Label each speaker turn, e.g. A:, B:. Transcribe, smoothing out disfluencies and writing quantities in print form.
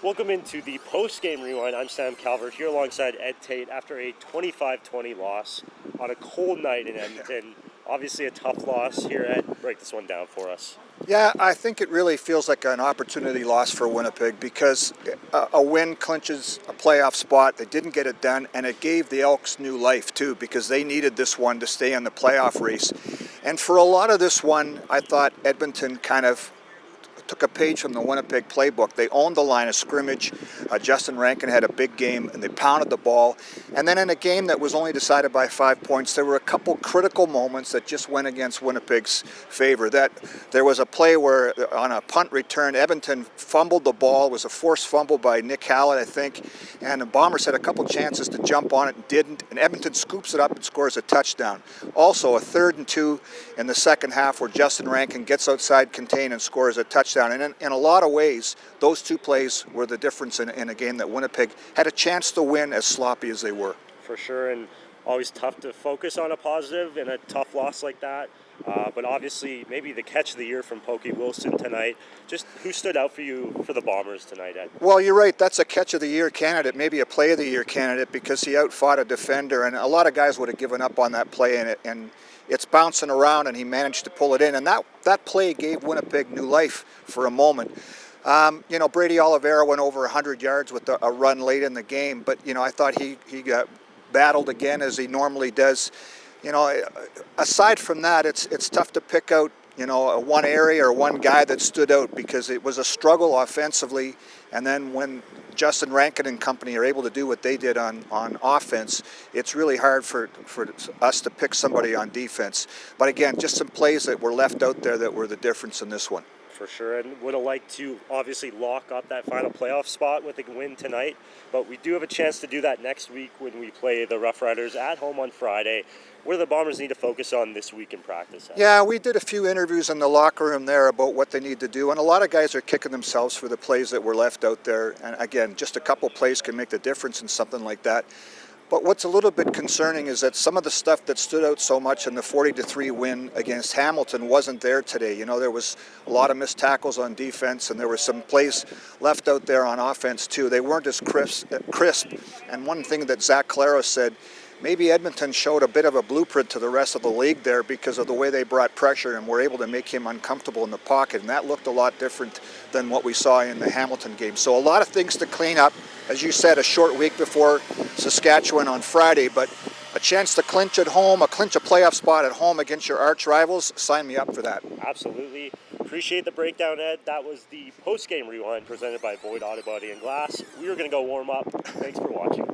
A: Welcome into the post-game rewind. I'm Sam Calvert here alongside Ed Tait after a 25-20 loss on a cold night in Edmonton. Obviously a tough loss here. Ed, break this one down for us.
B: Yeah, I think it really feels like an opportunity loss for Winnipeg because a win clinches a playoff spot. They didn't get it done, and it gave the Elks new life too because they needed this one to stay in the playoff race. And for a lot of this one, I thought Edmonton kind of took a page from the Winnipeg playbook. They owned the line of scrimmage. Justin Rankin had a big game, and they pounded the ball. And then in a game that was only decided by 5 points, there were a couple critical moments that just went against Winnipeg's favor. That there was a play where, on a punt return, Edmonton fumbled the ball. It was a forced fumble by Nick Hallett, I think, and the Bombers had a couple chances to jump on it and didn't. And Edmonton scoops it up and scores a touchdown. Also, a 3rd and 2 in the second half where Justin Rankin gets outside contain and scores a touchdown. And in a lot of ways, those two plays were the difference in a game that Winnipeg had a chance to win, as sloppy as they were.
A: For sure, and always tough to focus on a positive in a tough loss like that. But obviously, maybe the catch of the year from Pokey Wilson tonight. Just who stood out for you for the Bombers tonight, Ed?
B: Well, you're right. That's a catch of the year candidate, maybe a play of the year candidate, because he outfought a defender, and a lot of guys would have given up on that play, and it's bouncing around, and he managed to pull it in. And that play gave Winnipeg new life for a moment. Brady Oliveira went over 100 yards with a run late in the game, but, I thought he got battled again as he normally does. Aside from that, it's tough to pick out, one area or one guy that stood out because it was a struggle offensively. And then when Justin Rankin and company are able to do what they did on offense, it's really hard for us to pick somebody on defense. But again, just some plays that were left out there that were the difference in this one.
A: For sure, and would have liked to obviously lock up that final playoff spot with a win tonight, but we do have a chance to do that next week when we play the Rough Riders at home on Friday. What do the Bombers need to focus on this week in practice?
B: Yeah, we did a few interviews in the locker room there about what they need to do, and a lot of guys are kicking themselves for the plays that were left out there. And again, just a couple plays can make the difference in something like that. But what's a little bit concerning is that some of the stuff that stood out so much in the 40-3 win against Hamilton wasn't there today. There was a lot of missed tackles on defense, and there were some plays left out there on offense too. They weren't as crisp. And one thing that Zach Claro said, maybe Edmonton showed a bit of a blueprint to the rest of the league there because of the way they brought pressure and were able to make him uncomfortable in the pocket, and that looked a lot different than what we saw in the Hamilton game. So a lot of things to clean up. As you said, a short week before Saskatchewan on Friday, but a chance to clinch at home, clinch a playoff spot at home against your arch rivals. Sign me up for that.
A: Absolutely. Appreciate the breakdown, Ed. That was the post-game rewind presented by Boyd Autobody and Glass. We are going to go warm up. Thanks for watching.